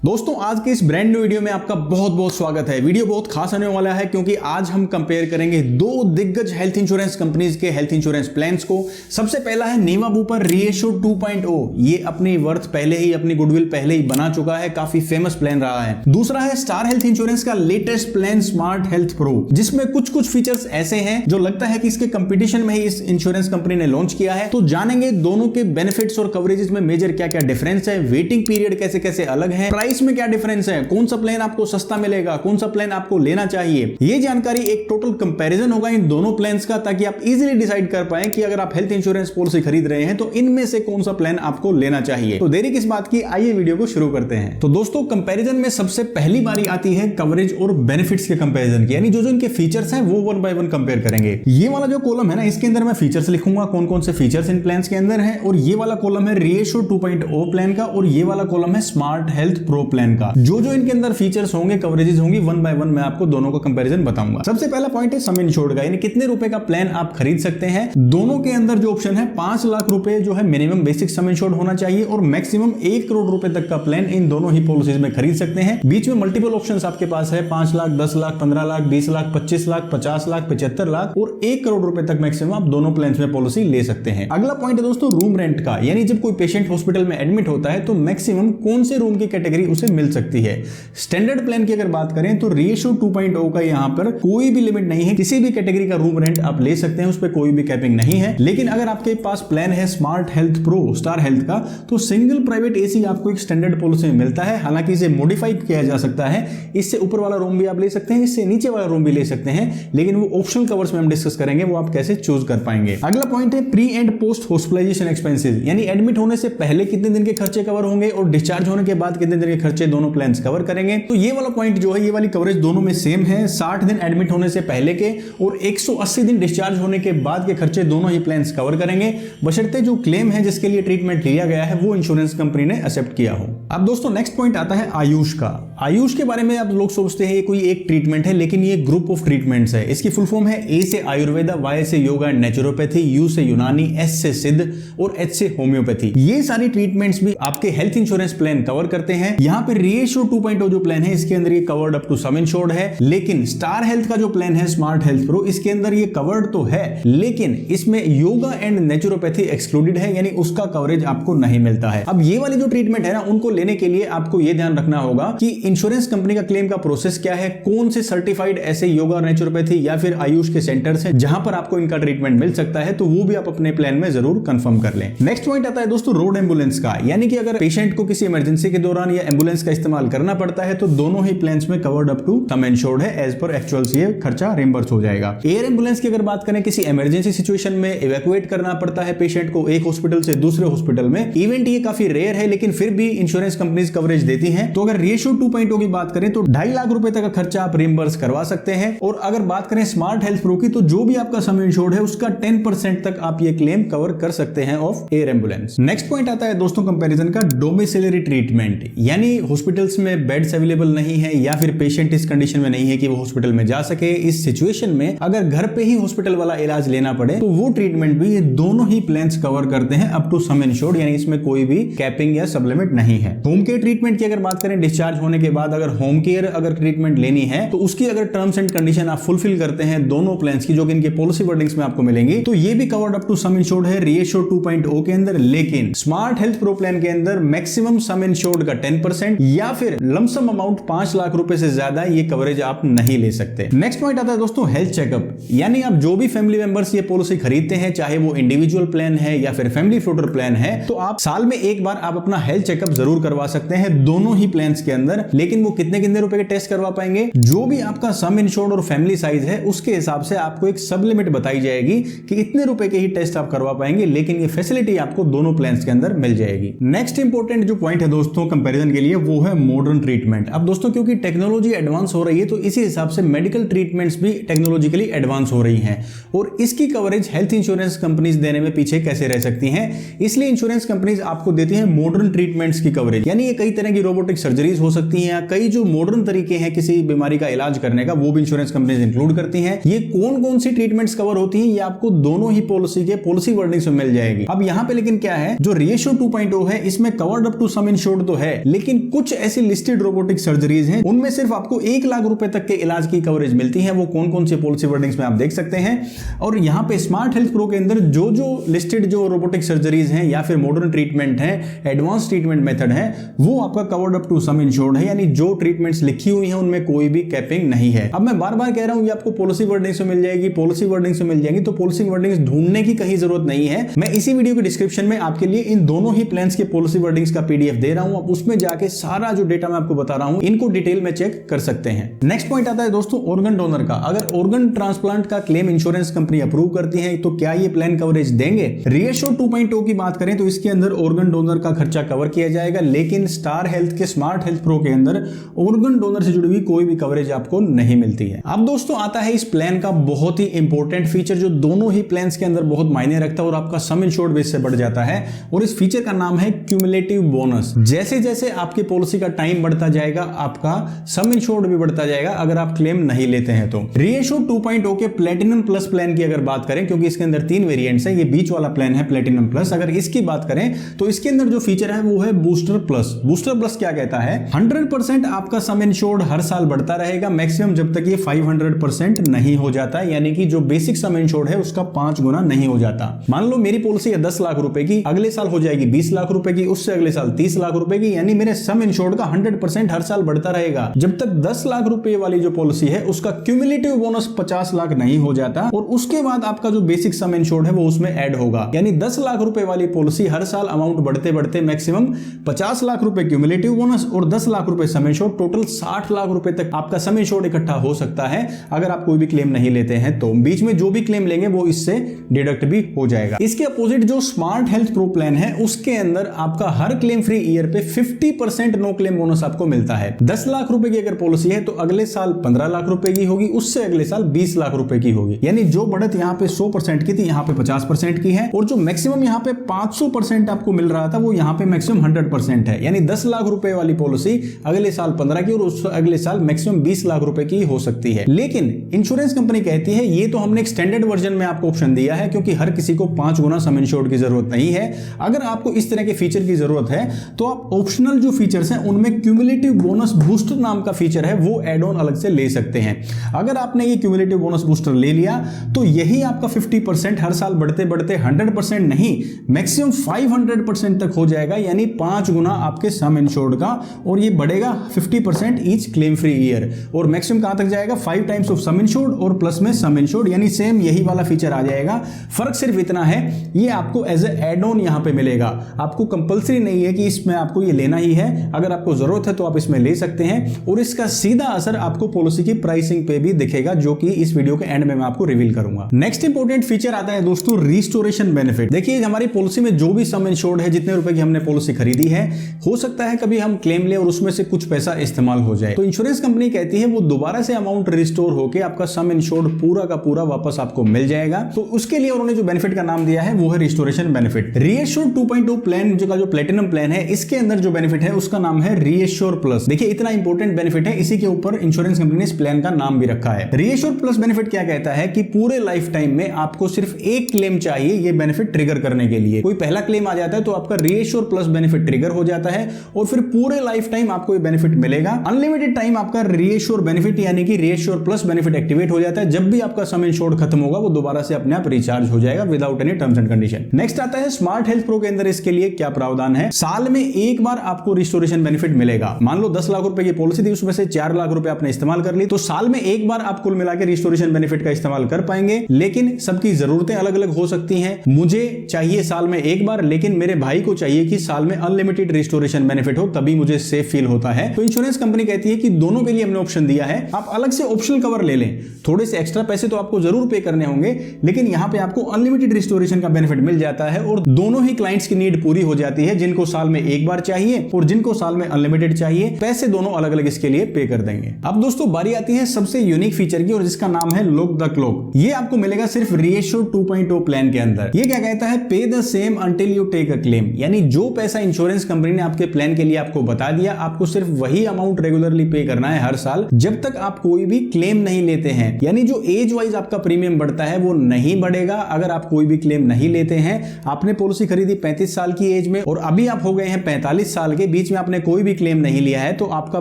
दोस्तों आज के इस ब्रांड न्यू वीडियो में आपका बहुत बहुत स्वागत है। वीडियो बहुत खास होने वाला है क्योंकि आज हम कंपेयर करेंगे दो दिग्गज हेल्थ इंश्योरेंस कंपनीज के हेल्थ इंश्योरेंस प्लान्स को। सबसे पहला है नीवा बूपर रीएश्योर 2.0। ये अपनी वर्थ पहले ही, अपनी गुडविल पहले ही बना चुका है, काफी फेमस प्लान रहा है। दूसरा है स्टार हेल्थ इंश्योरेंस का latest plan smart health pro, जिसमें कुछ कुछ फीचर्स ऐसे हैं जो लगता है कि इसके कंपटीशन में ही इस इंश्योरेंस कंपनी ने लॉन्च किया है। तो जानेंगे दोनों के बेनिफिट्स और कवरेजेस में मेजर क्या क्या डिफरेंस है, वेटिंग पीरियड कैसे कैसे अलग है, प्राइस में क्या डिफरेंस है, कौन सा प्लान आपको सस्ता मिलेगा, कौन सा प्लान आपको लेना चाहिए। ये जानकारी एक टोटल कंपैरिजन होगा इन दोनों प्लान्स का, ताकि आप इजीली डिसाइड कर पाएं कि अगर आप हेल्थ इंश्योरेंस पॉलिसी खरीद रहे हैं तो इनमें से कौन सा प्लान आपको लेना चाहिए। तो देरी किस बात की, आइए वीडियो को शुरू करते हैं। तो दोस्तों कंपैरिजन में सबसे पहली बारी आती है कवरेज और बेनिफिट्स के कंपैरिजन की, यानी जो जो इनके फीचर्स हैं वो वन बाय वन कंपेयर करेंगे। ये वाला जो कॉलम है ना, इसके अंदर मैं फीचर्स लिखूंगा, कौन कौन से फीचर्स इन प्लान्स के अंदर है, और ये वाला कॉलम है रीएश्योर 2.0 प्लान का, और ये वाला कॉलम है स्मार्ट हेल्थ प्रो प्लान का। जो जो इनके अंदर फीचर्स होंगे, कवरेजेस होंगी, वन बाय वन मैं आपको दोनों का कंपैरिजन बताऊंगा। सबसे पहला पॉइंट है सम इंश्योर्ड का, यानी कितने रुपए का प्लान आप खरीद सकते हैं। दोनों के अंदर जो ऑप्शन है 5 लाख रुपए जो है मिनिमम बेसिक सम इंश्योर्ड होना चाहिए, और मैक्सिमम 1 करोड़ रुपए तक का प्लान इन दोनों ही पॉलिसीज में खरीद सकते हैं। बीच में मल्टीपल ऑप्शंस आपके पास है, 5 लाख, 10 लाख, 15 लाख, 20 लाख, 25 लाख, 50 लाख, 75 लाख और 1 करोड़ रुपए तक मैक्सिमम आप दोनों प्लान में पॉलिसी ले सकते हैं। अगला पॉइंट है दोस्तों रूम रेंट का, यानी जब कोई पेशेंट हॉस्पिटल में एडमिट होता है तो मैक्सिमम कौन से रूम की कैटेगरी उसे मिल सकती है। स्टैंडर्ड प्लान की अगर बात करें तो रीएश्योर 2.0 का यहां पर कोई भी लिमिट नहीं है, किसी भी कैटेगरी का रूम रेंट आप ले सकते हैं, उस पर कोई भी कैपिंग नहीं है। लेकिन अगर आपके पास प्लान है smart health pro star health का, तो सिंगल प्राइवेट एसी आपको एक स्टैंडर्ड पॉलिसी में मिलता है। हालांकि इसे मॉडिफाई किया जा सकता है, इससे ऊपर वाला रूम भी आप ले सकते हैं, इससे नीचे वाला रूम भी ले सकते हैं, लेकिन वो ऑप्शनल कवर्स में हम डिस्कस करेंगे, वो आप कैसे चूज कर पाएंगे। अगला पॉइंट है pre and post hospitalization expenses, यानी एडमिट होने से पहले कितने दिन के खर्चे कवर होंगे और डिस्चार्ज होने के बाद कितने दिन के खर्चे दोनों प्लान कवर करेंगे। तो ये वाला पॉइंट जो है, ये वाली कवरेज दोनों में सेम है। 60 दिन एडमिट होने से पहले के और 180 दिन डिस्चार्ज होने के बाद के खर्चे दोनों ही प्लान्स कवर करेंगे, बशर्ते जो क्लेम है जिसके लिए ट्रीटमेंट लिया गया है वो इंश्योरेंस कंपनी ने एक्सेप्ट किया हो। अब दोस्तों नेक्स्ट पॉइंट आता है आयुष का। आयुष के बारे में आप लोग सोचते हैं ये कोई एक ट्रीटमेंट है, लेकिन ये ग्रुप ऑफ ट्रीटमेंट्स है। इसकी फुल फॉर्म है ए से आयुर्वेदा, वाई से योगा एंड नेचुरोपैथी, यू से यूनानी, एस से सिद्ध और एच से होम्योपैथी। ये सारी ट्रीटमेंट्स भी आपके हेल्थ इंश्योरेंस प्लान कवर करते हैं। यहाँ पे रीएश्योर 2.0 जो प्लान है इसके अंदर ये covered up to sum insured है, लेकिन स्टार हेल्थ का जो प्लान है स्मार्ट हेल्थ प्रो, इसके अंदर ये कवर्ड तो है, लेकिन इसमें योगा एंड नेचुरोपैथी एक्सक्लूडेड है, यानी उसका कवरेज आपको नहीं मिलता है। अब ये वाली जो ट्रीटमेंट है ना, उनको लेने के लिए आपको ये ध्यान रखना होगा कि इंश्योरेंस कंपनी का क्लेम का प्रोसेस क्या है, कौन से सर्टिफाइड ऐसे योगा नेचुरोपैथी या फिर आयुष के सेंटर्स हैं जहां पर आपको इनका ट्रीटमेंट मिल सकता है, तो वो भी आप अपने प्लान में जरूर कंफर्म कर लें। नेक्स्ट पॉइंट आता है दोस्तों रोड एम्बुलेंस का, यानी कि अगर पेशेंट को किसी इमरजेंसी के दौरान या एम्बुलेंस का इस्तेमाल करना पड़ता है तो दोनों ही प्लान्स में covered up to sum insured है, एज पर एक्चुअल से ये खर्चा रिम्बर्स हो जाएगा। एयर एम्बुलेंस की अगर बात करें, किसी इमरजेंसी सिचुएशन में इवैक्यूएट करना पड़ता है पेशेंट को एक हॉस्पिटल से दूसरे हॉस्पिटल में, इवेंट ये काफी रेयर है लेकिन फिर भी इंश्योरेंस कंपनीज कवरेज देती हैं। तो अगर रीएश्योर 2.0 की बात करें तो 2.5 लाख रुपए तक का खर्चा आप रिम्बर्स करवा सकते हैं, और अगर बात करें स्मार्ट हेल्थ प्रो की, तो जो भी आपका सम इंश्योर्ड है उसका 10% तक आप ये क्लेम कवर कर सकते हैं of air ambulance. Next point आता है दोस्तों कंपैरिजन का डोमिसिलरी ट्रीटमेंट, यानी हॉस्पिटल्स में बेड्स अवेलेबल नहीं है या फिर पेशेंट इस कंडीशन में नहीं है कि वो हॉस्पिटल में जा सके। इस सिचुएशन में अगर घर पे ही हॉस्पिटल वाला इलाज लेना पड़े तो वो ट्रीटमेंट भी ये दोनों ही प्लान्स कवर करते हैं अप टू सम इंश्योर्ड, यानी इसमें कोई भी कैपिंग या सबलिमिट नहीं है। होम केयर ट्रीटमेंट की अगर बात करें, डिस्चार्ज होने के बाद अगर होम केयर अगर ट्रीटमेंट लेनी है तो उसकी अगर टर्म्स एंड कंडीशन आप फुलफिल करते हैं दोनों प्लान्स की, जो कि इनके पॉलिसी वर्डिंग्स में आपको मिलेंगी, तो ये भी covered up to sum insured है रीएश्योर 2.0 के अंदर। लेकिन स्मार्ट हेल्थ प्रो प्लान के अंदर मैक्सिमम सम इंश्योर्ड का 10% या फिर लमसम अमाउंट 5 लाख रुपए से ज्यादा ये कवरेज आप नहीं ले सकते। नेक्स्ट पॉइंट आता है दोस्तों हेल्थ चेकअप, यानी आप जो भी फैमिली मेंबर्स ये पॉलिसी खरीदते हैं, चाहे वो इंडिविजुअल प्लान है या फिर फैमिली फ्लोटर प्लान है, तो आप साल में एक बार आप अपना हेल्थ चेकअप जरूर करवा सकते हैं दोनों ही प्लान्स के अंदर। लेकिन वो कितने कितने रुपए के टेस्ट करवा पाएंगे, जो भी आपका सम इंश्योर्ड और फैमिली साइज है उसके हिसाब से आपको एक सब लिमिट बताई जाएगी कि इतने रुपए के ही टेस्ट आप करवा पाएंगे, लेकिन ये फैसिलिटी आपको दोनों प्लान्स के अंदर मिल जाएगी। नेक्स्ट इंपॉर्टेंट जो पॉइंट है दोस्तों कंपैरिजन के लिए, वो है मॉडर्न ट्रीटमेंट। अब दोस्तों क्योंकि टेक्नोलॉजी एडवांस हो रही है तो इसी हिसाब से मेडिकल ट्रीटमेंट्स भी टेक्नोलॉजिकली एडवांस हो रही हैं, और इसकी कवरेज हेल्थ इंश्योरेंस कंपनीज देने में पीछे कैसे रह सकती हैं। इसलिए इंश्योरेंस कंपनीज आपको देती हैं मॉडर्न ट्रीटमेंट्स की कवरेज, यानी ये कई तरह की रोबोटिक सर्जरीज हो सकती हैं, या कई जो मॉडर्न तरीके हैं किसी बीमारी का इलाज करने का, वो भी इंश्योरेंस कंपनीज इंक्लूड करती हैं। ये कौन कौन सी ट्रीटमेंट्स कवर होती हैं ये आपको दोनों ही पॉलिसी के पॉलिसी वर्डिंग्स में मिल जाएगी। अब यहाँ पे लेकिन क्या है, जो रीएश्योर 2.0 है इसमें covered up to sum insured तो है, लेकिन लेकिन कुछ ऐसी लिस्टेड रोबोटिक सर्जरीज हैं उनमें सिर्फ आपको 1 लाख रुपए तक के इलाज की कवरेज मिलती है। वो कौन कौन से पॉलिसी वर्डिंग्स में आप देख सकते हैं। और यहाँ पे स्मार्ट हेल्थ प्रो के अंदर जो जो लिस्टेड जो रोबोटिक सर्जरीज हैं या फिर मॉडर्न ट्रीटमेंट है, एडवांस ट्रीटमेंट मेथड है, वो आपका covered up to sum insured है, यानी जो ट्रीटमेंट्स लिखी हुई हैं उनमें कोई भी कैपिंग नहीं है। अब मैं बार बार कह रहा हूं ये आपको पॉलिसी वर्डिंग्स में मिल जाएगी, पॉलिसी वर्डिंग्स में मिल जाएगी, तो पॉलिसी वर्डिंग्स ढूंढने की कहीं जरूरत नहीं है। मैं इसी वीडियो के डिस्क्रिप्शन में आपके लिए इन दोनों ही प्लान्स के पॉलिसी वर्डिंग्स का पीडीएफ दे रहा हूं। आप उसमें जाके सारा जो डेटा मैं आपको बता रहा हूं इनको डिटेल में चेक कर सकते हैं। नेक्स्ट पॉइंट आता है दोस्तों ऑर्गन डोनर का। अगर ऑर्गन ट्रांसप्लांट का क्लेम इंश्योरेंस कंपनी अप्रूव करती है तो क्या ये प्लान कवरेज देंगे? रीएश्योर 2.0 की बात करें तो इसके अंदर ऑर्गन डोनर का खर्चा कवर किया जाएगा, लेकिन स्टार हेल्थ के स्मार्ट हेल्थ प्रो के अंदर ऑर्गन डोनर से जुड़ी हुई कोई भी कवरेज आपको नहीं मिलती है। अब दोस्तों आता है इस प्लान का बहुत ही इंपॉर्टेंट फीचर जो दोनों ही प्लान्स के अंदर बहुत मायने रखता है और आपका सम इंश्योर्ड बेस से बढ़ जाता है, और इस फीचर का नाम है क्यूमुलेटिव बोनस। जैसे जैसे आपकी पॉलिसी का टाइम बढ़ता जाएगा आपका सम इंश्योर्ड भी बढ़ता जाएगा अगर आप क्लेम नहीं लेते हैं तो। रीएश्योर 2.0 के प्लेटिनम प्लस प्लान की अगर बात करें, क्योंकि इसके अंदर 3 वेरिएंट्स है, ये बीच वाला प्लान है प्लेटिनम प्लस, अगर इसकी बात करें तो इसके अंदर जो फीचर है वो है बूस्टर प्लस। बूस्टर प्लस क्या कहता है? 100% आपका सम इंश्योर्ड हर साल बढ़ता रहेगा मैक्सिमम जब तक ये 500% नहीं हो जाता, यानी कि जो बेसिक सम इंश्योर्ड है उसका 5 गुना नहीं हो जाता। मान लो मेरी पॉलिसी है 10 लाख रुपए की, अगले साल हो जाएगी 20 लाख रुपए की, उससे अगले साल 30 लाख रुपए की, यानी मेरे सम इंश्योर्ड का 100% हर साल बढ़ता रहेगा जब तक 10 लाख रुपए वाली जो पॉलिसी है उसका क्यूमुलेटिव बोनस 50 लाख नहीं हो जाता, और उसके बाद आपका जो बेसिक सम इंश्योर्ड है वो उसमें ऐड होगा। यानी 10 लाख रुपए वाली पॉलिसी हर साल अमाउंट बढ़ते बढ़ते मैक्सिमम 50 लाख रुपए क्यूमुलेटिव बोनस और 10 लाख रुपए सम इंश्योर्ड, टोटल 60 लाख रुपए तक आपका सम इंश्योर्ड इकट्ठा हो सकता है अगर आप कोई भी क्लेम नहीं लेते हैं तो। बीच में जो भी क्लेम लेंगे वो इससे डिडक्ट भी हो जाएगा। इसके अपोजिट जो स्मार्ट हेल्थ प्रो प्लान है उसके अंदर आपका हर क्लेम फ्री ईयर पे 50% नो क्लेम बोनस आपको मिलता है। 10 लाख रुपए की अगर पॉलिसी है तो अगले साल 15 लाख रुपए की होगी, उससे अगले साल 20 लाख रुपए की होगी। यानी जो बढ़त यहाँ पे 100% की थी यहाँ पे 50% की है, और जो मैक्सिमम यहाँ पे 500% आपको मिल रहा था वो यहाँ पे मैक्सिमम 100% है। यानी 10 लाख रुपए वाली पॉलिसी अगले साल 15 की और उससे अगले साल मैक्सिमम 20 लाख रुपए की हो सकती है। लेकिन इंश्योरेंस कंपनी कहती है ये तो हमने एक्सटेंडेड वर्जन में आपको ऑप्शन दिया है क्योंकि हर किसी को 5 गुना सम इंश्योर्ड की जरूरत नहीं है। अगर आपको इस तरह के फीचर की जरूरत है तो आप ऑप्शनल जो फीचर्स हैं उनमें क्यूमुलेटिव बोनस बूस्टर नाम का फीचर है वो एड ऑन अलग से ले सकते हैं। अगर आपने ये क्यूमुलेटिव बोनस बूस्टर ले लिया तो यही आपका 50% हर साल बढ़ते बढ़ते 100% नहीं मैक्सिमम 500% तक हो जाएगा, यानी 5 गुना आपके सम इंश्योर्ड का, और ये बढ़ेगा 50% ईच क्लेम फ्री ईयर, और मैक्सिमम कहां तक जाएगा 5 टाइम्स ऑफ सम इंश्योर्ड और प्लस में सम इंश्योर्ड, यानी सेम यही वाला फीचर आ जाएगा। फर्क सिर्फ इतना है ये आपको एज ए एड ऑन यहां पे मिलेगा, आपको कंपलसरी नहीं है कि इसमें आपको ये लेना ही है। अगर आपको जरूरत है तो आप इसमें ले सकते हैं, और इसका सीधा असर आपको पॉलिसी की प्राइसिंग पे भी दिखेगा जो कि इस वीडियो के एंड में मैं आपको रिवील करूंगा। नेक्स्ट इंपॉर्टेंट फीचर आता है दोस्तों रिस्टोरेशन बेनिफिट। देखिए हमारी पॉलिसी में जो भी सम इंश्योर्ड है, जितने रुपए की हमने पॉलिसी खरीदी है, हो सकता है कभी हम क्लेम ले और उसमें से कुछ पैसा इस्तेमाल हो जाए, तो इंश्योरेंस कंपनी कहती है वो दोबारा से अमाउंट रिस्टोर होकर आपका सम इंश्योर्ड पूरा का पूरा वापस आपको मिल जाएगा। तो उसके लिए उन्होंने जो बेनिफिट का नाम दिया है वो है रिस्टोरेशन बेनिफिट। रीएश्योर 2.0 प्लान जो प्लेटिनम प्लान है इसके अंदर जो बेनिफिट है उसका नाम है रीएश्योर प्लस। देखिए इतना इंपॉर्टेंट बेनिफिट है, इसी के ऊपर इंश्योरेंस कंपनी ने इस प्लान का नाम भी रखा है। रीएश्योर प्लस बेनिफिट क्या कहता है कि पूरे लाइफ टाइम में आपको सिर्फ एक क्लेम चाहिए ये बेनिफिट ट्रिगर करने के लिए। कोई पहला क्लेम आ जाता है तो आपका रीएश्योर प्लस बेनिफिट ट्रिगर हो जाता है और फिर पूरे लाइफ टाइम आपको ये बेनिफिट मिलेगा। अनलिमिटेड टाइम आपका रीएश्योर बेनिफिट यानी कि रीएश्योर प्लस बेनिफिट एक्टिवेट हो जाता है। जब भी आपका सम इंश्योर्ड खत्म होगा वो दोबारा से अपने आप रिचार्ज हो जाएगा without any terms and condition. Next आता है स्मार्ट हेल्थ प्रो के अंदर इसके लिए क्या प्रावधान है। साल में एक बार आपको रिस्टोरेशन बेनिफिट मिलेगा। मान लो 10 लाख रुपए की पॉलिसी थी, उसमें से 4 लाख रुपए आपने इस्तेमाल कर ली, तो साल में एक बार आप कुल मिलाकर रिस्टोरेशन बेनिफिट का इस्तेमाल कर पाएंगे। लेकिन सबकी जरूरतें अलग अलग हो सकती हैं। मुझे चाहिए साल में एक बार, लेकिन मेरे भाई को चाहिए कि साल में अनलिमिटेड रिस्टोरेशन बेनिफिट हो, तभी मुझे सेफ फील होता है। तो इंश्योरेंस कंपनी कहती है कि दोनों के लिए हमने ऑप्शन दिया है, आप अलग से ऑप्शनल कवर ले लें। थोड़े से एक्स्ट्रा पैसे तो आपको जरूर पे करने होंगे, लेकिन यहां पे आपको अनलिमिटेड रिस्टोरेशन का बेनिफिट मिल जाता है और दोनों ही क्लाइंट्स की नीड पूरी हो जाती है, जिनको साल में एक बार चाहिए और जिनको साल में अनलिमिटेड चाहिए। पैसे दोनों अलग अलग इसके लिए पे कर देंगे। अब दोस्तों बारी आती है सबसे यूनिक फीचर की, और जिसका नाम है लॉक द क्लॉक। ये आपको मिलेगा सिर्फ रीएश्योर 2.0 प्लान के अंदर। ये क्या कहता है, pay the same until you take a claim, यानी जो पैसा इंश्योरेंस कंपनी ने आपके प्लान के लिए आपको बता दिया, आपको सिर्फ वही अमाउंट रेगुलरली पे करना है हर साल, जब तक आप कोई भी क्लेम नहीं लेते हैं। यानी जो एज वाइज आपका प्रीमियम बढ़ता है वो नहीं बढ़ेगा अगर आप कोई भी क्लेम नहीं लेते हैं। आपने पॉलिसी खरीदी 35 साल की एज में और अभी आप हो गए हैं 45 साल के, बीच में आपने कोई भी क्लेम नहीं लिया है तो आपका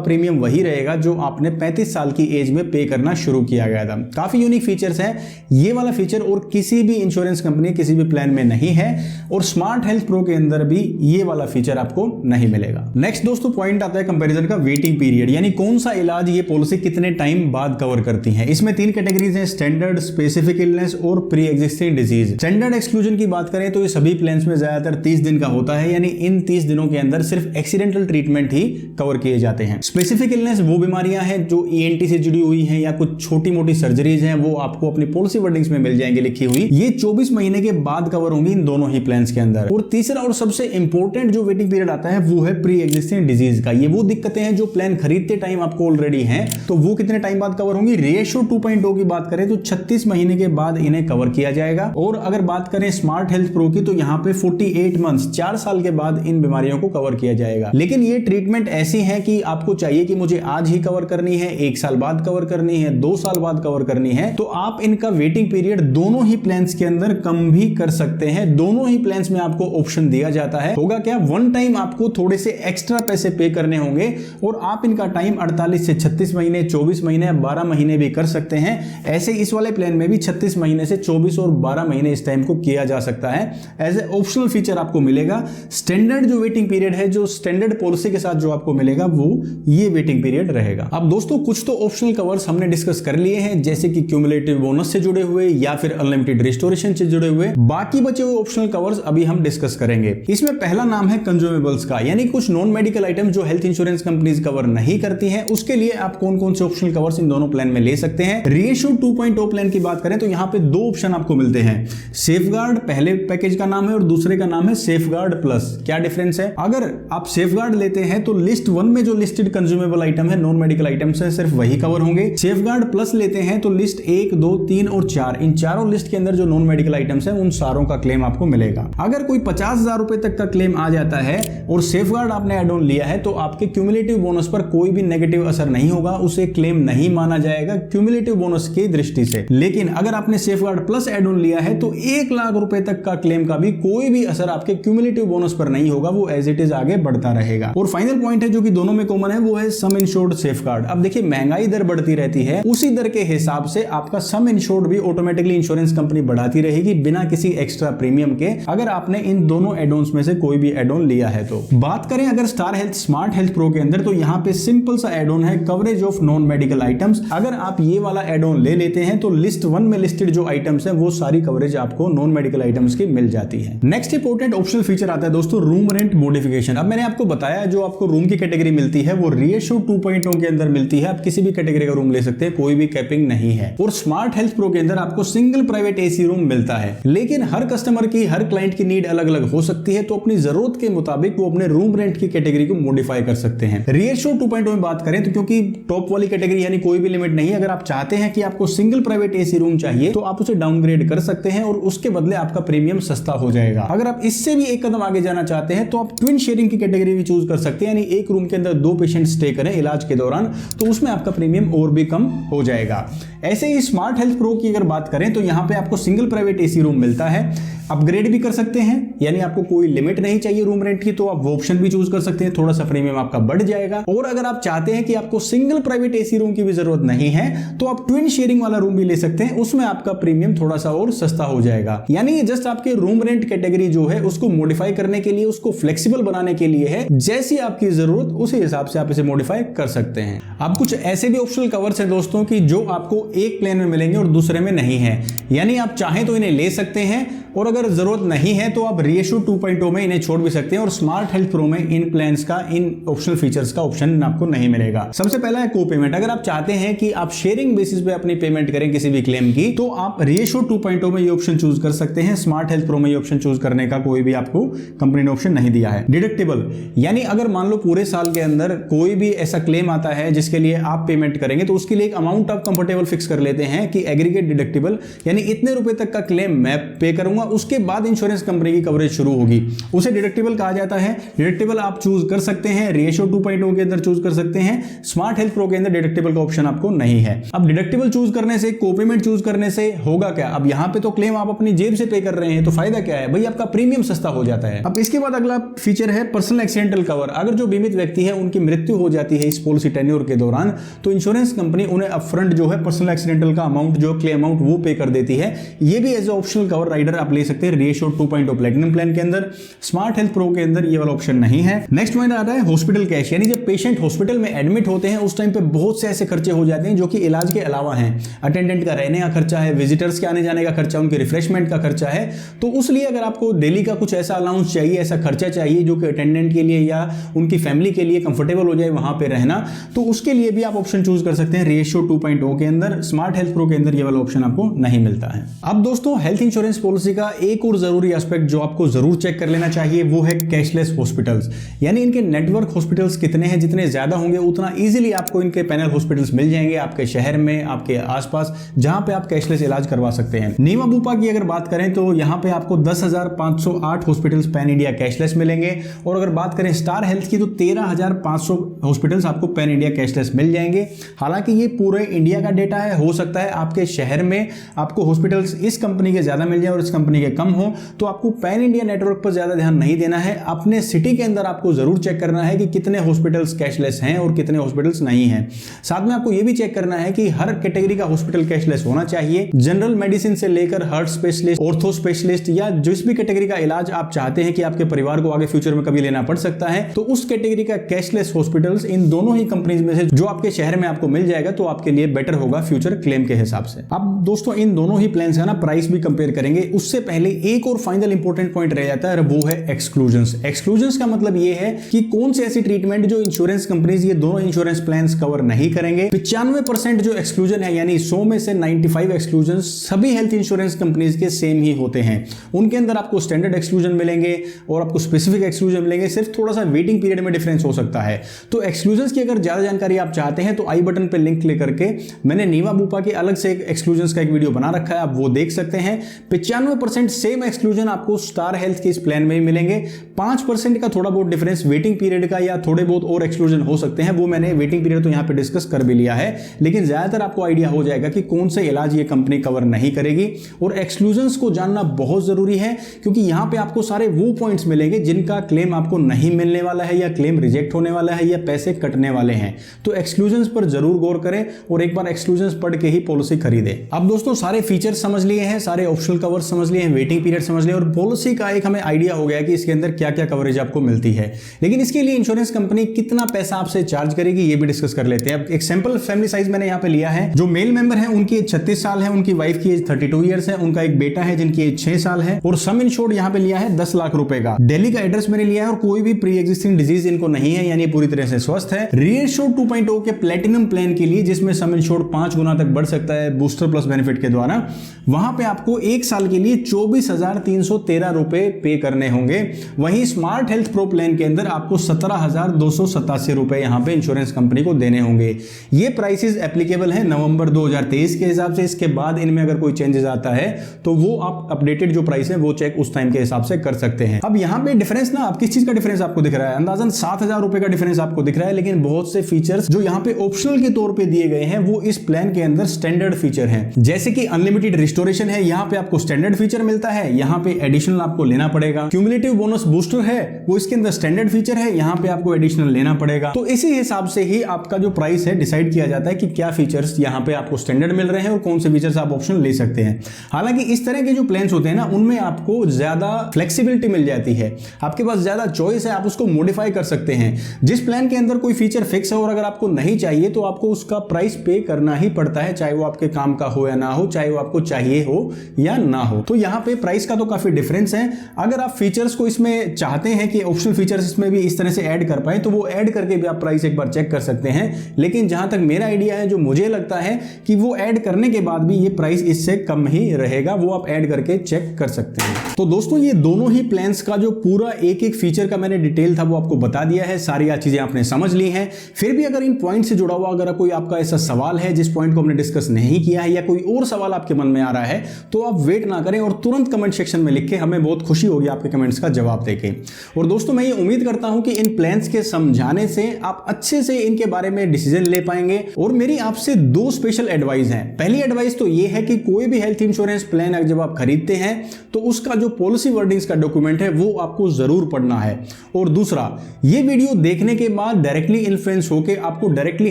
प्रीमियम वही रहेगा जो आपने 35 साल की एज में पे करना शुरू किया गया था। काफी यूनिक फीचर्स है ये वाला फीचर और किसी भी इंश्योरेंस कंपनी किसी भी प्लान में नहीं है और स्मार्ट हेल्थ प्रो के अंदर भी ये वाला फीचर आपको नहीं मिलेगा। नेक्स्ट दोस्तों पॉइंट आता है कंपैरिजन का वेटिंग पीरियड, यानी कौन सा इलाज ये पॉलिसी कितने टाइम बाद कवर करती है। इसमें 3 कैटेगरीज हैं, स्टैंडर्ड, स्पेसिफिक इलनेस और pre existing disease. Standard exclusion की बात करें तो ये सभी प्लान्स में ज्यादातर 30 दिन का होता है, यानी इन 30 दिनों के अंदर सिर्फ एक्सीडेंटल ट्रीटमेंट ही कवर किए जाते हैं। स्पेसिफिक इलनेस वो बीमारियां हैं जो ENT से जुड़ी हुई हैं या कुछ छोटी मोटी सर्जरीज हैं, वो आपको अपनी पॉलिसी वर्डिंग्स में मिल जाएंगे लिखी हुई। ये 24 महीने के बाद कवर होंगी इन दोनों ही प्लान्स के अंदर। और तीसरा और सबसे इंपॉर्टेंट जो वेटिंग पीरियड आता है वो है प्री एग्जिस्टिंग डिजीज का। ये वो दिक्कतें हैं जो प्लान खरीदते टाइम आपको ऑलरेडी हैं, तो वो कितने टाइम बाद कवर होंगी। रेशियो 2.0 की बात करें तो 36 महीने के बाद इन्हें कवर किया जाएगा। और अगर बात करें स्मार्ट हेल्थ प्रो की तो यहाँ पे 48 मंथ्स 4 साल के बाद इन बीमारियों को कवर किया जाएगा। लेकिन ये ट्रीटमेंट ऐसी है कि आपको चाहिए कि मुझे आज ही कवर करनी है, 1 साल बाद कवर करनी है, 2 साल बाद कवर करनी है, तो आप इनका वेटिंग पीरियड दोनों ही प्लान्स के अंदर कम भी कर सकते हैं। दोनों ही प्लान्स में आपको ऑप्शन दिया जाता है। होगा क्या, वन टाइम आपको थोड़े से एक्स्ट्रा पैसे पे करने होंगे और आप इनका टाइम 48 से 36 महीने, 24 महीने, 12 महीने भी कर सकते हैं। ऐसे इस वाले प्लान में भी 36 महीने से 24 और 12 महीने इस टाइम को किया जा सकता है। एज ए ऑप्शनल फीचर आपको मिलेगा। स्टैंडर्ड जो वेटिंग पीरियड है, जो स्टैंडर्ड पॉलिसी के साथ जो आपको मिलेगा वो ये वेटिंग पीरियड रहेगा। अब दोस्तों कुछ तो ऑप्शनल कवर्स हमने डिस्कस कर लिए हैं, जैसे कि क्यूमुलेटिव बोनस से जुड़े हुए या फिर अनलिमिटेड रिस्टोरेशन से जुड़े हुए। बाकी बचे हुए ऑप्शनल कवर्स अभी हम डिस्कस करेंगे। इसमें पहला नाम है कंज्यूमेबल्स का, यानी कुछ नॉन मेडिकल आइटम जो हेल्थ इंश्योरेंस कंपनीज कवर नहीं करती हैं, उसके लिए आप कौन कौन से ऑप्शनल कवर्स इन दोनों प्लान में ले सकते हैं। रेशियो 2.0 प्लान की बात करें तो यहां पे 2 ऑप्शन आपको मिलते हैं। सेफगार्ड पहले पैकेज का नाम है और दूसरे का नाम है सेफगार्ड प्लस। क्या डिफरेंस है, अगर आप सेफगार्ड लेते हैं तो लिस्ट 1 में जो लिस्टेड कंज्यूमेबल आइटम है, नॉन मेडिकल आइटम्स है, सिर्फ वही कवर होंगे। सेफगार्ड प्लस लेते हैं तो लिस्ट 1, 2, 3 और 4, इन चारों लिस्ट के अंदर जो नॉन मेडिकल आइटम्स है उन सारों का क्लेम आपको मिलेगा। अगर कोई 50,000 रुपए तक का क्लेम आ जाता है और सेफगार्ड आपने एड ऑन लिया है तो आपके क्यूमुलेटिव बोनस पर कोई भी नेगेटिव असर नहीं होगा, उसे क्लेम नहीं माना जाएगा क्यूमुलेटिव बोनस की दृष्टि से। लेकिन अगर आपने सेफगार्ड प्लस एड ऑन लिया है तो 1 लाख रुपए तक का क्लेम का भी कोई भी असर आपके क्यूमुलेटिव बोनस पर नहीं होगा, वो एज इट इज आगे बढ़ता रहेगा। और फाइनल पॉइंट है जो कि दोनों में कॉमन है, वो है सम इंश्योर्ड सेफगार्ड। अब देखिए महंगाई दर बढ़ती रहती है, उसी दर के हिसाब से आपका सम इंश्योर्ड भी ऑटोमेटिकली इंश्योरेंस कंपनी बढ़ाती रहेगी बिना किसी एक्स्ट्रा प्रीमियम के, अगर आपने इन दोनों एड ऑन्स में से कोई भी एड ऑन लिया है तो। बात करें अगर star health smart health pro के अंदर तो यहाँ पे सिंपल सा एड ऑन है, coverage of non medical items. अगर आप ये वाला एड ऑन ले लेते हैं तो लिस्ट 1 में लिस्टेड जो आइटम्स है वो सारी कवरेज आपको नॉन मेडिकल आइटम्स की मिल जाती है। नेक्स्ट इंपॉर्टेंट ऑप्शनल फीचर आता है दोस्तों रूम रेंट मॉडिफिकेशन। अब मैंने आपको बताया जो आपको रूम की कैटेगरी मिलती है वो रेशियो 2.0 के अंदर मिलती है, आप किसी भी कैटेगरी का रूम ले सकते हैं, कोई भी कैपिंग नहीं है। और स्मार्ट हेल्थ प्रो के अंदर आपको सिंगल प्राइवेट एसी रूम मिलता है, लेकिन हर कस्टमर की, हर क्लाइंट की नीड अलग अलग हो सकती है, तो अपनी जरूरत के मुताबिक वो अपने रूम रेंट की कैटेगरी को मॉडिफाई कर सकते हैं। रेशियो 2.0 में बात करें तो क्योंकि टॉप वाली कैटेगरी यानी कोई भी लिमिट नहीं है, अगर आप चाहते हैं कि आपको सिंगल प्राइवेट एसी रूम चाहिए तो आप उसे डाउनग्रेड कर सकते हैं और उसके बदले आपका प्रीमियम सस्ता हो जाएगा। अगर आप इससे भी एक कदम आगे जाना चाहते हैं तो आप ट्विन शेयरिंग की कैटेगरी भी चूज कर सकते हैं, यानी एक रूम के अंदर 2 पेशेंट स्टे करें इलाज के दौरान, तो उसमें आपका प्रीमियम और भी कम हो जाएगा। ऐसे ही स्मार्ट हेल्थ प्रो की अगर बात करें तो यहां पे आपको सिंगल प्राइवेट एसी रूम मिलता है, अपग्रेड भी कर सकते हैं, यानी आपको कोई लिमिट नहीं चाहिए रूम रेंट की तो आप वो ऑप्शन भी चूज कर सकते हैं, थोड़ा सा प्रीमियम आपका बढ़ जाएगा। और अगर आप चाहते हैं कि आपको सिंगल प्राइवेट एसी रूम की भी जरूरत नहीं है तो आप ट्विन शेयरिंग वाला रूम भी ले सकते हैं, उसमें आपका प्रीमियम थोड़ा सा और सस्ता हो जाएगा। यानी ये जस्ट आपके रूम रेंट कैटेगरी जो है उसको मॉडिफाई करने के लिए, उसको फ्लेक्सिबल बनाने के लिए है, जैसी आपकी जरूरत उसी हिसाब से आप इसे मॉडिफाई कर सकते हैं। अब कुछ ऐसे भी ऑप्शनल कवर्स हैं दोस्तों की जो आपको एक प्लान में मिलेंगे और दूसरे में नहीं है, यानी आप चाहें तो इन्हें ले सकते हैं और अगर जरूरत नहीं है तो आप रेशियो 2.0 में इन्हें छोड़ भी सकते हैं और स्मार्ट हेल्थ प्रो में इन प्लान्स का, इन ऑप्शनल फीचर्स का ऑप्शन आपको नहीं मिलेगा। सबसे पहला है को पेमेंट। अगर आप चाहते हैं कि आप शेयरिंग बेसिस पे अपनी पेमेंट करें किसी भी क्लेम की तो आप रेशियो 2.0 में ये ऑप्शन चूज कर सकते हैं, स्मार्ट हेल्थ प्रो में ये ऑप्शन चूज करने का कोई भी आपको कंपनी ने ऑप्शन नहीं दिया है। डिडक्टेबल, यानी अगर मान लो पूरे साल के अंदर कोई भी ऐसा क्लेम आता है जिसके लिए आप पेमेंट करेंगे तो उसके लिए एक अमाउंट आप कंफर्टेबल फिक्स कर लेते हैं कि एग्रीगेट डिडक्टेबल, यानी इतने रुपए तक का क्लेम मैं पे करूंगा उसके बाद इंश्योरेंस कंपनी की कवरेज शुरू होगी, उसे डिडक्टिबल कहा जाता है। डिडक्टिबल आप चूज कर सकते हैं, रेशियो 2.0 के अंदर चूज कर सकते हैं। स्मार्ट हेल्थ प्रो के अंदर डिडक्टिबल का ऑप्शन आपको नहीं है। अब डिडक्टिबल चूज करने से, कोपेमेंट चूज करने से होगा क्या? अब यहां पे तो क्लेम आप अपनी जेब से पे कर रहे हैं, तो फायदा क्या है भाई? आपका प्रीमियम सस्ता हो जाता है। अब इसके बाद अगला फीचर है पर्सनल एक्सीडेंटल कवर। अगर जो बीमित व्यक्ति है उनकी मृत्यु हो जाती है इस पॉलिसी टेन्योर के दौरान, तो इंश्योरेंस कंपनी उन्हें अपफ्रंट जो है पर्सनल एक्सीडेंटल का अमाउंट, जो क्लेम अमाउंट, वो पे कर देती है। ये भी एज ऑप्शनल कवर राइडर आप ले सकते हैं रेशियो 2.0 प्लैटिनम प्लान के अंदर। स्मार्ट हेल्थ प्रो के अंदर ये वाला ऑप्शन नहीं है। नेक्स्ट पॉइंट आता है हॉस्पिटल कैश, यानी जब पेशेंट हॉस्पिटल में एडमिट होते हैं उस टाइम पे बहुत से ऐसे खर्चे हो जाते हैं जो कि इलाज के अलावा हैं। अटेंडेंट का रहने का खर्चा है, विजिटर्स के आने जाने का खर्चा, उनके रिफ्रेशमेंट का खर्चा है। तो उसलिए अगर आपको डेली का कुछ ऐसा अलाउंस चाहिए, ऐसा खर्चा चाहिए जो कि अटेंडेंट के लिए या उनकी फैमिली के लिए कंफर्टेबल हो जाए वहां पे रहना, तो उसके लिए भी आप ऑप्शन चूज कर सकते हैं रेशियो 2.0 के अंदर। स्मार्ट हेल्थ प्रो के अंदर ये वाला ऑप्शन आपको नहीं मिलता है। अब दोस्तों हेल्थ इंश्योरेंस पॉलिसी का एक और जरूरी एस्पेक्ट जो आपको जरूर चेक कर लेना चाहिए वो है कैशलेस हॉस्पिटल्स, यानी इनके नेटवर्क हॉस्पिटल्स कितने हैं। जितने ज्यादा होंगे उतना इजीली आपको इनके पैनल हॉस्पिटल्स मिल जाएंगे आपके शहर में, आपके आसपास, जहां पे आप कैशलेस इलाज करवा सकते हैं। नीमा बूपा की अगर बात करें तो यहां पे आपको 10,508 हॉस्पिटल्स पैन इंडिया कैशलेस मिलेंगे, और अगर बात करें स्टार हेल्थ की तो 13,500 हॉस्पिटल्स आपको पैन इंडिया कैशलेस मिल जाएंगे। हालांकि ये पूरे इंडिया का डेटा है, हो सकता है आपके शहर में आपको हॉस्पिटल्स इस कंपनी के ज्यादा मिल जाए और इस कंपनी के कम हो, तो आपको पैन इंडिया नेटवर्क पर ज्यादा ध्यान नहीं देना है। अपने सिटी के अंदर आपको जरूर चेक करना है कि कितने हॉस्पिटल्स कैशलेस हैं और कितने हॉस्पिटल्स नहीं हैं। साथ में आपको यह भी चेक करना है कि हर कैटेगरी का हॉस्पिटल कैशलेस होना चाहिए। जनरल मेडिसिन से लेकर हार्ट स्पेशलिस्ट, ऑर्थो स्पेशलिस्ट, या जिस भी कैटेगरी का इलाज आप चाहते हैं कि आपके परिवार को आगे फ्यूचर में कभी लेना पड़ सकता है, तो उस कैटेगरी का कैशलेस हॉस्पिटल्स इन दोनों ही कंपनीज में से जो आपके शहर में आपको मिल जाएगा, तो आपके लिए बेटर होगा फ्यूचर क्लेम के हिसाब से। अब दोस्तों इन दोनों ही प्लान्स का ना प्राइस भी कंपेयर करेंगे। उससे पहले एक और फाइनल इंपॉर्टेंट पॉइंट रह जाता है, वो है एक्सक्लूजन्स। एक्सक्लूजन्स का मतलब ये है कि कौन सी ऐसी ट्रीटमेंट जो इंश्योरेंस कंपनीज ये दोनों इंश्योरेंस प्लान्स कवर नहीं करेंगे। 95% जो एक्सक्लूजन है, यानी 100 में से 95 एक्सक्लूजन सभी हेल्थ इंश्योरेंस कंपनीज के सेम ही होते हैं। उनके अंदर आपको स्टैंडर्ड एक्सक्लूजन मिलेंगे और आपको स्पेसिफिक एक्सक्लूजन मिलेंगे, सिर्फ थोड़ा सा वेटिंग पीरियड में डिफरेंस हो सकता है। तो एक्सक्लूजन्स की अगर ज्यादा जानकारी आप चाहते हैं तो आई बटन पे लिंक क्लिक करके मैंने नीमा बूपा के अलग से एक्सक्लूजन्स का एक वीडियो बना रखा है, आप वो देख सकते हैं। 95% सेम एक्सक्लूजन आपको स्टार हेल्थ के इस प्लान में ही मिलेंगे। 5% का थोड़ा बहुत डिफरेंस वेटिंग पीरियड का या थोड़े बहुत और एक्सक्लूजन हो सकते हैं, वो मैंने वेटिंग पीरियड तो यहां पे डिस्कस कर भी लिया है, लेकिन ज्यादातर आपको आइडिया हो जाएगा कि कौन से इलाज ये कंपनी कवर नहीं करेगी। और एक्सक्लूजन्स को जानना बहुत जरूरी है, क्योंकि यहां पे आपको सारे वो पॉइंट्स मिलेंगे जिनका क्लेम आपको नहीं मिलने वाला है, या क्लेम रिजेक्ट होने वाला है, या पैसे कटने वाले हैं। तो एक्सक्लूजन्स पर जरूर गौर करें और एक बार एक्सक्लूजन्स पढ़ के ही पॉलिसी खरीदे। अब दोस्तों सारे फीचर्स समझ लिए हैं, सारे ऑप्शनल कवर समझ लिए हैं, वेटिंग पीरियड समझ लिए, और पॉलिसी का एक हमें आइडिया हो गया कि इसके अंदर क्या क्या कवरेज आपको मिलती है। लेकिन इसके लिए इंश्योरेंस कंपनी कितना पैसा आपसे चार्ज करेगी ये भी डिस्कस कर लेते हैं। अब एक सैंपल फैमिली साइज मैंने यहाँ पे लिया है। जो मेल मेंबर है उनकी एज 36 साल है, उनकी वाइफ की एज 32 ईयर्स है, उनका एक बेटा है जिनकी एज 6 साल है, और सम इंश्योर्ड यहाँ पे लिया है 10 लाख रुपए का। दिल्ली का एड्रेस मैंने लिया है और कोई भी प्री एग्जिस्टिंग डिजीज इनको नहीं है, यानी पूरी तरह से स्वस्थ है। रेशियो 2.0 के प्लैटिनम प्लान के लिए, जिसमें सम इंश्योर्ड 5 गुना तक बढ़ सकता है बूस्टर प्लस बेनिफिट के द्वारा, वहां पे आपको 1 साल के लिए 24,313 रुपए पे करने होंगे। वहीं स्मार्ट हेल्थ प्रो प्लान के अंदर आपको 17,287 रुपए यहां पे इंश्योरेंस कंपनी को देने होंगे। ये प्राइसेस एप्लीकेबल है नवंबर 2023 के हिसाब से। इसके बाद इनमें अगर कोई चेंजेस आता है तो वो आप अपडेटेड जो प्राइस है वो चेक उस टाइम के हिसाब से कर सकते हैं। अब यहां पे डिफरेंस ना, आप किस चीज का डिफरेंस आपको दिख रहा है? अंदाजन 7,000 रुपए का डिफरेंस आपको दिख रहा है, लेकिन बहुत से फीचर्स जो यहां पे ऑप्शनल के तौर पे दिए गए हैं वो इस प्लान के अंदर स्टैंडर्ड फीचर हैं। जैसे कि अनलिमिटेड रिस्टोरेशन है, यहां पे आपको स्टैंडर्ड फीचर मिलता है, यहां पे एडिशनल आपको लेना पड़ेगा। क्यूमुलेटिव बोनस बूस्टर है, वो इसके अंदर स्टैंडर्ड फीचर है, यहां पे आपको एडिशनल लेना पड़ेगा। तो इसी हिसाब से ही आपका जो प्राइस है डिसाइड किया जाता है कि क्या फीचर्स यहां पे आपको स्टैंडर्ड मिल रहे हैं और कौन से फीचर्स आप ऑप्शनल ले सकते हैं। हालांकि इस तरह के जो प्लान्स होते हैं ना, उनमें आपको ज्यादा फ्लेक्सिबिलिटी मिल जाती है, आपके पास ज्यादा चॉइस है, आप उसको मॉडिफाई कर सकते हैं। जिस प्लान के अंदर कोई फीचर फिक्स है और अगर आपको नहीं चाहिए तो आपको उसका प्राइस पे करना ही पड़ता है, चाहे वो आपके काम का हो या ना हो, चाहे वो आपको चाहिए हो या ना हो। तो यहां पे प्राइस का तो काफी डिफरेंस है। अगर आप फीचर्स को इसमें चाहते हैं कि ऑप्शनल फीचर्स इसमें भी इस तरह से ऐड कर पाए, तो वो ऐड करके भी आप प्राइस एक बार चेक कर सकते हैं। लेकिन जहां तक मेरा आइडिया है, जो मुझे लगता है कि वो ऐड करने के बाद भी ये प्राइस इससे कम ही रहेगा, वो आप ऐड करके चेक कर सकते हैं। तो दोस्तों ये दोनों ही प्लान्स का जो पूरा एक एक फीचर का मैंने डिटेल था वो आपको बता दिया है, सारी चीजें आपने समझ ली हैं। फिर भी अगर इन पॉइंट से जुड़ा हुआ अगर कोई आपका ऐसा सवाल है जिस पॉइंट को हमने डिस्कस नहीं किया है, या कोई और सवाल आपके मन में आ रहा है, तो आप वेट ना करें और और तुरंत कमेंट सेक्शन में लिख के, हमें बहुत खुशी होगी आपके कमेंट्स का जवाब देके। और दोस्तों मैं ये उम्मीद करता हूं कि इन प्लान्स के समझाने से आप अच्छे से इनके बारे में डिसीजन ले पाएंगे। और मेरी आपसे दो स्पेशल एडवाइस हैं। पहली एडवाइस तो ये है कि कोई भी हेल्थ इंश्योरेंस प्लान जब आप खरीदते हैं तो उसका जो पॉलिसी वर्डिंग्स का डॉक्यूमेंट है वो आपको जरूर पढ़ना है। और दूसरा, ये वीडियो देखने के बाद डायरेक्टली इन्फ्लुएंस होकर आपको डायरेक्टली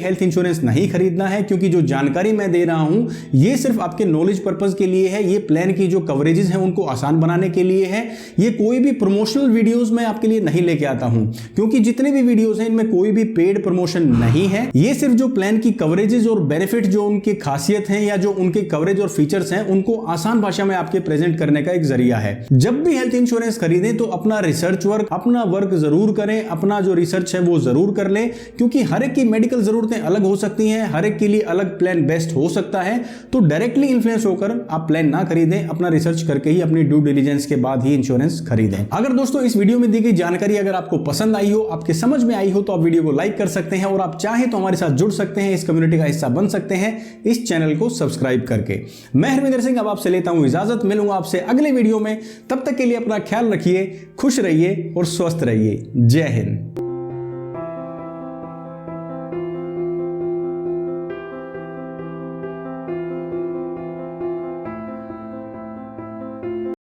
हेल्थ इंश्योरेंस नहीं खरीदना है, क्योंकि जो जानकारी मैं दे रहा हूं ये सिर्फ आपके नॉलेज पर्पस के लिए है। ये प्लान की जो कवरेजेस हैं उनको आसान बनाने के लिए है। ये कोई भी प्रमोशनल वीडियोस मैं आपके लिए नहीं लेके आता हूं, क्योंकि जितने भी वीडियोस हैं इनमें कोई भी पेड प्रमोशन नहीं है। ये सिर्फ जो प्लान की कवरेजेस और बेनिफिट, जो उनकी खासियत है या जो उनके कवरेज और फीचर्स हैं, उनको आसान भाषा में आपके प्रेजेंट करने का एक जरिया है। जब भी हेल्थ इंश्योरेंस खरीदें तो अपना रिसर्च वर्क, अपना वर्क जरूर करें, अपना जो रिसर्च है वो जरूर कर लें, क्योंकि हर एक की मेडिकल जरूरतें अलग हो सकती हैं, हर एक के लिए अलग प्लान बेस्ट हो सकता है। तो डायरेक्टली इन्फ्लुएंस होकर आप प्लान ना खरीदें, अपना रिसर्च करके ही, अपनी ड्यू डिलिजेंस के बाद ही इंश्योरेंस खरीदें। अगर दोस्तों इस वीडियो में दी गई जानकारी अगर आपको पसंद आई हो, आपके समझ में आई हो, तो आप वीडियो को लाइक कर सकते हैं और आप चाहें तो हमारे साथ जुड़ सकते हैं, इस कम्युनिटी का हिस्सा बन सकते हैं इस चैनल को सब्सक्राइब करके। मैं हरविंदर सिंह अब आपसे लेता हूं इजाजत, मिलूंगा आपसे अगले वीडियो में। तब तक के लिए अपना ख्याल रखिए, खुश रहिए और स्वस्थ रहिए। जय हिंद।